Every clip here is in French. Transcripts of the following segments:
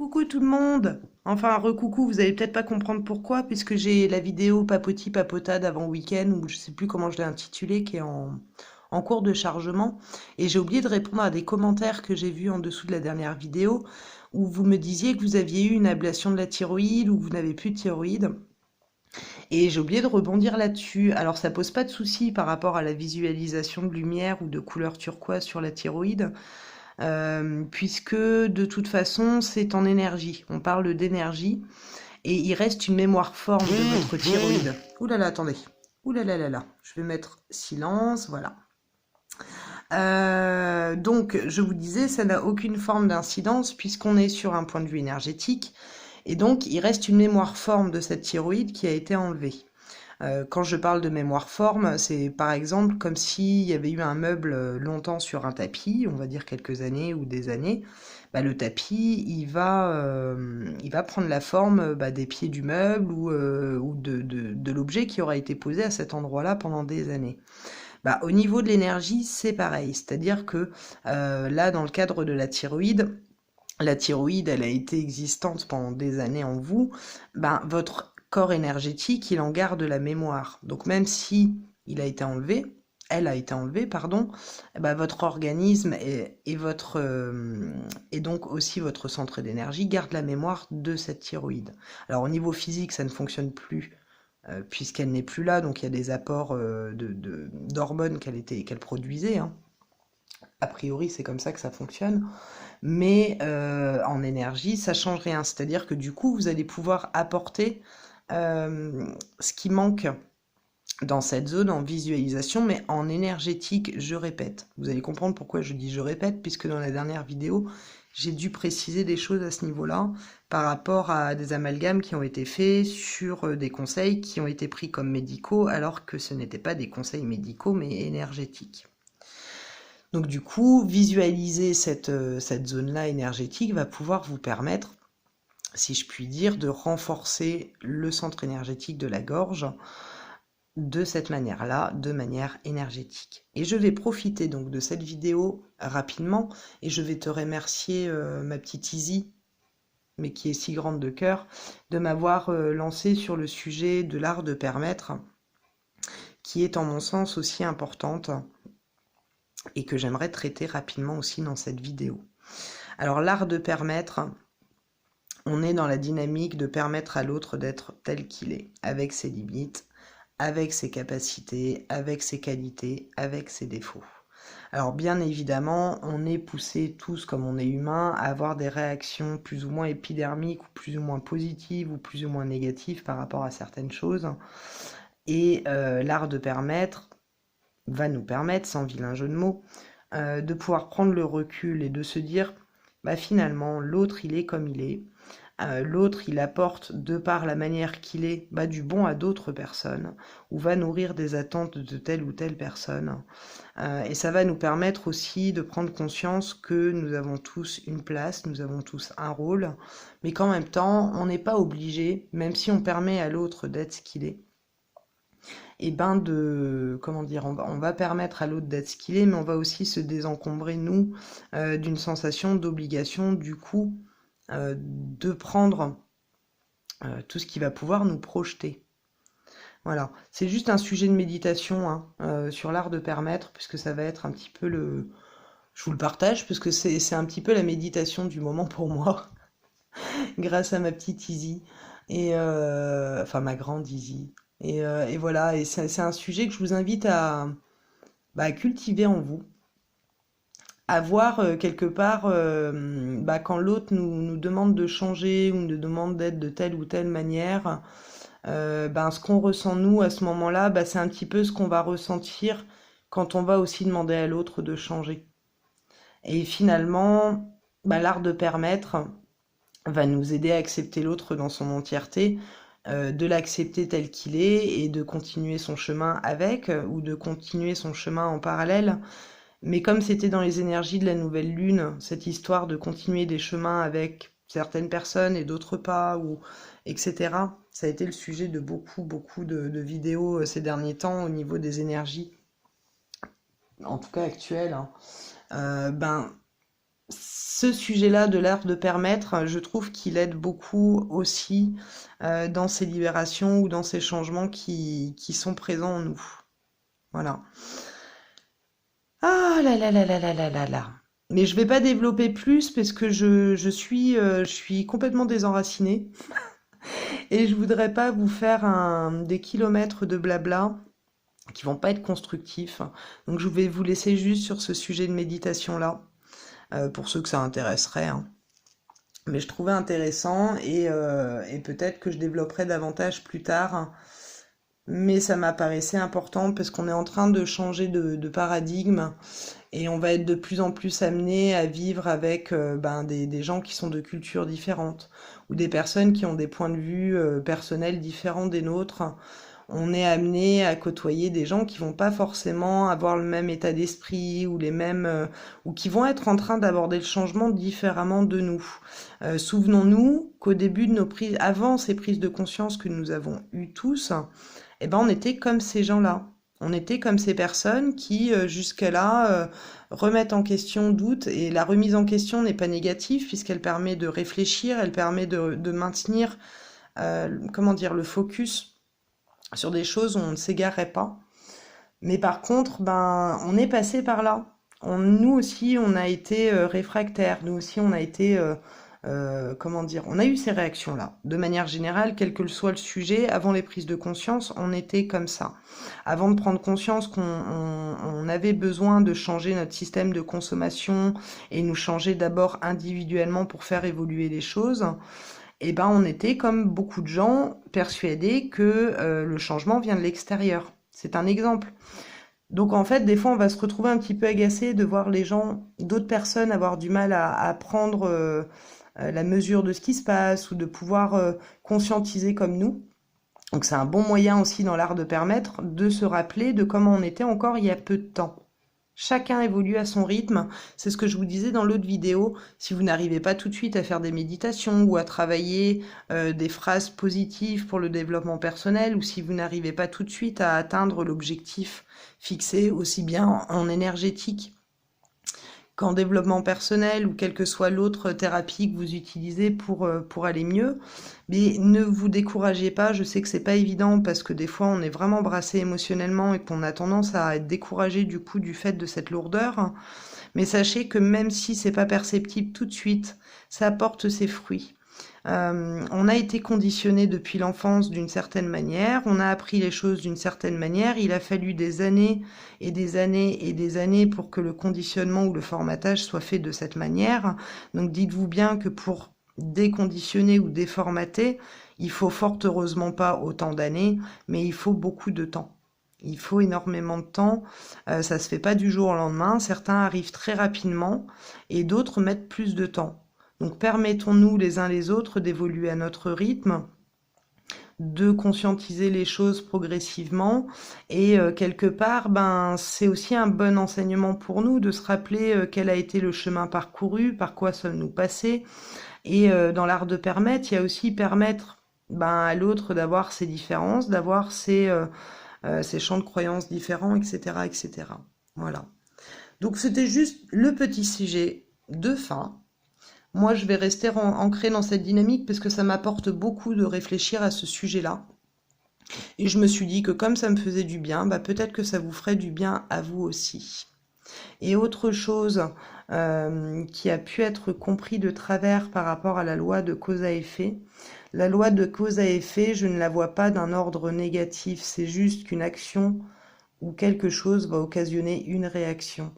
Coucou tout le monde! Enfin, recoucou, vous allez peut-être pas comprendre pourquoi, puisque j'ai la vidéo papoti papotade avant week-end, ou je sais plus comment je l'ai intitulée, qui est en cours de chargement. Et j'ai oublié de répondre à des commentaires que j'ai vus en dessous de la dernière vidéo, où vous me disiez que vous aviez eu une ablation de la thyroïde, ou que vous n'avez plus de thyroïde. Et j'ai oublié de rebondir là-dessus. Alors ça pose pas de souci par rapport à la visualisation de lumière ou de couleur turquoise sur la thyroïde. Puisque de toute façon, c'est en énergie. On parle d'énergie et il reste une mémoire forme de votre thyroïde. Ouh là là, attendez. Ouh là là là là. Je vais mettre silence, voilà. Donc, je vous disais, ça n'a aucune forme d'incidence puisqu'on est sur un point de vue énergétique. Et donc, il reste une mémoire forme de cette thyroïde qui a été enlevée. Quand je parle de mémoire forme, c'est par exemple comme s'il y avait eu un meuble longtemps sur un tapis, on va dire quelques années ou des années. Bah, le tapis, il va prendre la forme des pieds du meuble ou de l'objet qui aura été posé à cet endroit-là pendant des années. Bah, au niveau de l'énergie, c'est pareil. C'est-à-dire que là, dans le cadre de la thyroïde, elle a été existante pendant des années en vous, ben, votre corps énergétique, il en garde la mémoire. Donc même si il a été enlevé, elle a été enlevée, pardon, ben, votre organisme et donc aussi votre centre d'énergie garde la mémoire de cette thyroïde. Alors au niveau physique, ça ne fonctionne plus puisqu'elle n'est plus là, donc il y a des apports d'hormones qu'elle produisait, hein. A priori, c'est comme ça que ça fonctionne. Mais en énergie, ça change rien. C'est-à-dire que du coup, vous allez pouvoir apporter ce qui manque dans cette zone en visualisation, mais en énergétique, je répète. Vous allez comprendre pourquoi je dis je répète, puisque dans la dernière vidéo, j'ai dû préciser des choses à ce niveau-là par rapport à des amalgames qui ont été faits sur des conseils qui ont été pris comme médicaux, alors que ce n'étaient pas des conseils médicaux, mais énergétiques. Donc du coup, visualiser cette zone-là énergétique va pouvoir vous permettre, si je puis dire, de renforcer le centre énergétique de la gorge de cette manière-là, de manière énergétique. Et je vais profiter donc de cette vidéo rapidement et je vais te remercier, ma petite Izzy, mais qui est si grande de cœur, de m'avoir lancé sur le sujet de l'art de permettre, qui est en mon sens aussi importante et que j'aimerais traiter rapidement aussi dans cette vidéo. Alors l'art de permettre, on est dans la dynamique de permettre à l'autre d'être tel qu'il est, avec ses limites, avec ses capacités, avec ses qualités, avec ses défauts. Alors bien évidemment, on est poussés tous, comme on est humain, à avoir des réactions plus ou moins épidermiques, ou plus ou moins positives, ou plus ou moins négatives par rapport à certaines choses. Et l'art de permettre va nous permettre, sans vilain jeu de mots, de pouvoir prendre le recul et de se dire, bah finalement, l'autre il est comme il est. L'autre il apporte, de par la manière qu'il est, bah, du bon à d'autres personnes, ou va nourrir des attentes de telle ou telle personne. Et ça va nous permettre aussi de prendre conscience que nous avons tous une place, nous avons tous un rôle, mais qu'en même temps, on n'est pas obligé, même si on permet à l'autre d'être ce qu'il est, et ben comment dire, on va permettre à l'autre d'être ce qu'il est, mais on va aussi se désencombrer, nous, d'une sensation d'obligation, du coup, de prendre tout ce qui va pouvoir nous projeter. Voilà, c'est juste un sujet de méditation, hein, sur l'art de permettre, puisque ça va être un petit peu le... Je vous le partage, puisque c'est un petit peu la méditation du moment pour moi, grâce à ma petite Izzy, et enfin ma grande Izzy. Et voilà, et c'est un sujet que je vous invite à cultiver en vous, à voir quelque part quand l'autre nous demande de changer ou nous demande d'être de telle ou telle manière, ce qu'on ressent nous à ce moment-là, c'est un petit peu ce qu'on va ressentir quand on va aussi demander à l'autre de changer. Et finalement, l'art de permettre va nous aider à accepter l'autre dans son entièreté, de l'accepter tel qu'il est et de continuer son chemin avec, ou de continuer son chemin en parallèle. Mais comme c'était dans les énergies de la nouvelle lune, cette histoire de continuer des chemins avec certaines personnes et d'autres pas, ou etc., ça a été le sujet de beaucoup de vidéos ces derniers temps au niveau des énergies, en tout cas actuelles, hein. Ben, ce sujet-là de l'art de permettre, je trouve qu'il aide beaucoup aussi dans ces libérations ou dans ces changements qui sont présents en nous. Voilà. Ah là là là là là là là là. Mais je vais pas développer plus parce que je suis complètement désenracinée et je voudrais pas vous faire des kilomètres de blabla qui vont pas être constructifs. Donc je vais vous laisser juste sur ce sujet de méditation-là, pour ceux que ça intéresserait, hein. Mais je trouvais intéressant et peut-être que je développerai davantage plus tard. Mais ça m'apparaissait important parce qu'on est en train de changer de paradigme et on va être de plus en plus amené à vivre avec des gens qui sont de cultures différentes ou des personnes qui ont des points de vue personnels différents des nôtres. On est amené à côtoyer des gens qui vont pas forcément avoir le même état d'esprit ou les mêmes ou qui vont être en train d'aborder le changement différemment de nous. Souvenons-nous qu'au début de nos prises, avant ces prises de conscience que nous avons eues tous, eh ben on était comme ces gens-là. On était comme ces personnes qui, jusque-là, remettent en question, doutent, et la remise en question n'est pas négative puisqu'elle permet de réfléchir, elle permet de maintenir, comment dire, le focus sur des choses où on ne s'égarerait pas. Mais par contre, ben, on est passé par là. Nous aussi, on a été réfractaires. Nous aussi, on a été, comment dire, on a eu ces réactions-là. De manière générale, quel que soit le sujet, avant les prises de conscience, on était comme ça. Avant de prendre conscience qu'on avait besoin de changer notre système de consommation et nous changer d'abord individuellement pour faire évoluer les choses, eh ben, on était, comme beaucoup de gens, persuadés que le changement vient de l'extérieur. C'est un exemple. Donc en fait, des fois, on va se retrouver un petit peu agacé de voir les gens, d'autres personnes avoir du mal à prendre la mesure de ce qui se passe ou de pouvoir conscientiser comme nous. Donc c'est un bon moyen aussi dans l'art de permettre de se rappeler de comment on était encore il y a peu de temps. Chacun évolue à son rythme. C'est ce que je vous disais dans l'autre vidéo. Si vous n'arrivez pas tout de suite à faire des méditations ou à travailler des phrases positives pour le développement personnel, ou si vous n'arrivez pas tout de suite à atteindre l'objectif fixé aussi bien en énergétique qu'en développement personnel ou quelle que soit l'autre thérapie que vous utilisez pour aller mieux. Mais ne vous découragez pas, je sais que c'est pas évident parce que des fois on est vraiment brassé émotionnellement et qu'on a tendance à être découragé du coup du fait de cette lourdeur. Mais sachez que même si c'est pas perceptible tout de suite, ça apporte ses fruits. On a été conditionné depuis l'enfance d'une certaine manière, on a appris les choses d'une certaine manière, il a fallu des années et des années et des années pour que le conditionnement ou le formatage soit fait de cette manière. Donc dites-vous bien que pour déconditionner ou déformater, il faut fort heureusement pas autant d'années, mais il faut beaucoup de temps. Il faut énormément de temps, ça se fait pas du jour au lendemain, certains arrivent très rapidement et d'autres mettent plus de temps. Donc permettons-nous les uns les autres d'évoluer à notre rythme, de conscientiser les choses progressivement et quelque part, ben c'est aussi un bon enseignement pour nous de se rappeler quel a été le chemin parcouru, par quoi sommes-nous passés. Et dans l'art de permettre, il y a aussi permettre à l'autre d'avoir ses différences, d'avoir ses champs de croyances différents, etc., etc. Voilà. Donc c'était juste le petit sujet de fin. Moi, je vais rester ancrée dans cette dynamique parce que ça m'apporte beaucoup de réfléchir à ce sujet-là. Et je me suis dit que comme ça me faisait du bien, peut-être que ça vous ferait du bien à vous aussi. Et autre chose qui a pu être compris de travers par rapport à la loi de cause à effet, la loi de cause à effet, je ne la vois pas d'un ordre négatif, c'est juste qu'une action ou quelque chose va occasionner une réaction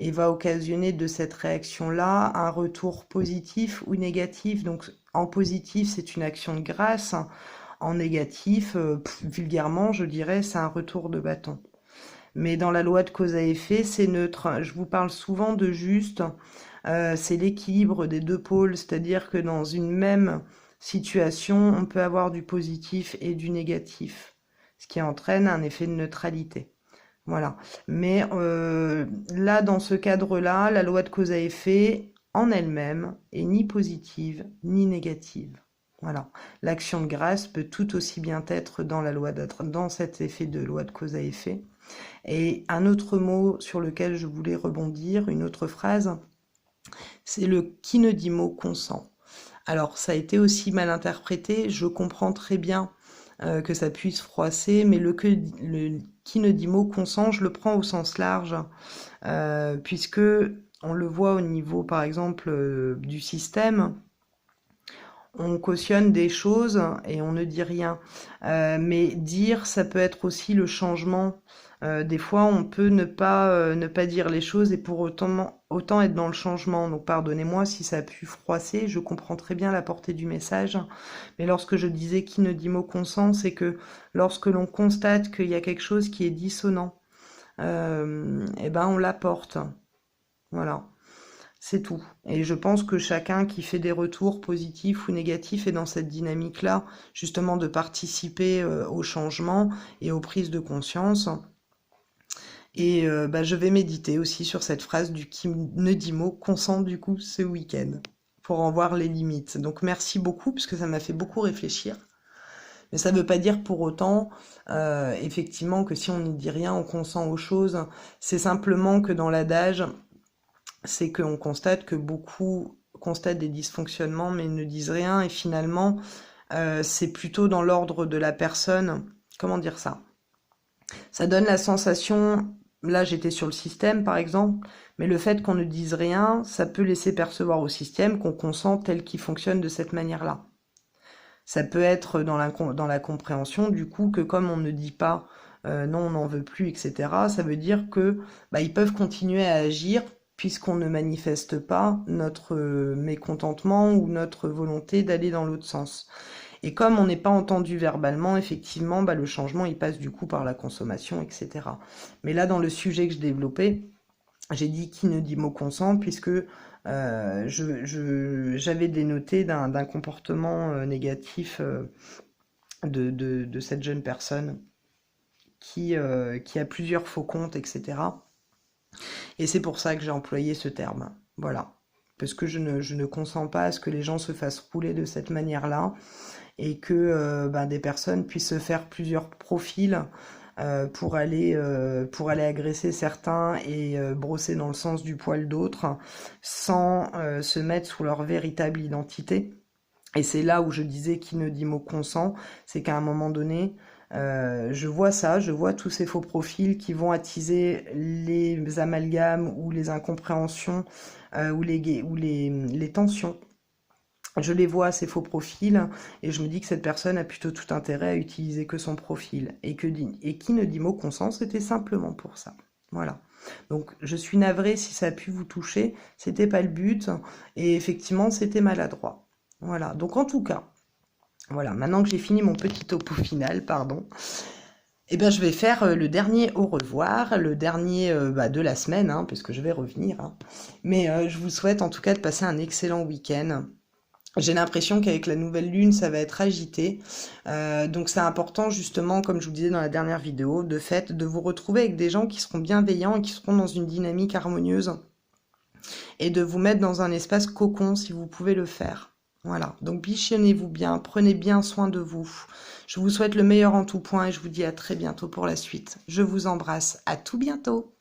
et va occasionner de cette réaction-là un retour positif ou négatif. Donc en positif, c'est une action de grâce, en négatif, vulgairement, je dirais, c'est un retour de bâton. Mais dans la loi de cause à effet, c'est neutre. Je vous parle souvent de juste, c'est l'équilibre des deux pôles, c'est-à-dire que dans une même situation, on peut avoir du positif et du négatif, ce qui entraîne un effet de neutralité. Voilà. Mais là, dans ce cadre-là, la loi de cause à effet, en elle-même, est ni positive ni négative. Voilà. L'action de grâce peut tout aussi bien être dans cet effet de loi de cause à effet. Et un autre mot sur lequel je voulais rebondir, une autre phrase, c'est le qui ne dit mot consent. Alors, ça a été aussi mal interprété, je comprends très bien que ça puisse froisser, mais le qui ne dit mot consent, je le prends au sens large, puisque on le voit au niveau, par exemple, du système, on cautionne des choses et on ne dit rien. Mais dire, ça peut être aussi le changement. Des fois, on peut ne pas dire les choses et pour autant être dans le changement. Donc, pardonnez-moi si ça a pu froisser. Je comprends très bien la portée du message. Mais lorsque je disais qui ne dit mot consent, c'est que lorsque l'on constate qu'il y a quelque chose qui est dissonant, eh ben, on l'apporte. Voilà. C'est tout. Et je pense que chacun qui fait des retours positifs ou négatifs est dans cette dynamique-là, justement de participer au changement et aux prises de conscience. Et je vais méditer aussi sur cette phrase du qui ne dit mot consent du coup ce week-end pour en voir les limites. Donc merci beaucoup parce que ça m'a fait beaucoup réfléchir. Mais ça ne veut pas dire pour autant, effectivement, que si on ne dit rien, on consent aux choses. C'est simplement que dans l'adage, c'est qu'on constate que beaucoup constatent des dysfonctionnements mais ne disent rien et finalement c'est plutôt dans l'ordre de la personne. Comment dire ça? Ça donne la sensation, là j'étais sur le système par exemple, mais le fait qu'on ne dise rien, ça peut laisser percevoir au système qu'on consent tel qu'il fonctionne de cette manière-là. Ça peut être dans la compréhension du coup que comme on ne dit pas non on n'en veut plus, etc., ça veut dire que ils peuvent continuer à agir puisqu'on ne manifeste pas notre mécontentement ou notre volonté d'aller dans l'autre sens. Et comme on n'est pas entendu verbalement, effectivement, le changement, il passe du coup par la consommation, etc. Mais là, dans le sujet que je développais, j'ai dit qui ne dit mot consent, puisque j'avais dénoté d'un comportement négatif de cette jeune personne qui a plusieurs faux comptes, etc. Et c'est pour ça que j'ai employé ce terme. Voilà. Parce que je ne consens pas à ce que les gens se fassent rouler de cette manière-là et que des personnes puissent se faire plusieurs profils pour aller agresser certains et brosser dans le sens du poil d'autres sans se mettre sous leur véritable identité. Et c'est là où je disais qui ne dit mot consent, c'est qu'à un moment donné, je vois ça, je vois tous ces faux profils qui vont attiser les amalgames ou les incompréhensions ou les tensions. Je les vois, ces faux profils, et je me dis que cette personne a plutôt tout intérêt à utiliser que son profil. Et qui ne dit mot consent, c'était simplement pour ça. Voilà. Donc je suis navrée si ça a pu vous toucher, c'était pas le but, et effectivement c'était maladroit. Voilà, donc en tout cas, voilà, maintenant que j'ai fini mon petit topo final, pardon, je vais faire le dernier au revoir, le dernier de la semaine, puisque je vais revenir. Mais je vous souhaite en tout cas de passer un excellent week-end. J'ai l'impression qu'avec la nouvelle lune, ça va être agité. Donc c'est important justement, comme je vous disais dans la dernière vidéo, de vous retrouver avec des gens qui seront bienveillants et qui seront dans une dynamique harmonieuse. Et de vous mettre dans un espace cocon si vous pouvez le faire. Voilà, donc bichonnez-vous bien, prenez bien soin de vous. Je vous souhaite le meilleur en tout point et je vous dis à très bientôt pour la suite. Je vous embrasse, à tout bientôt.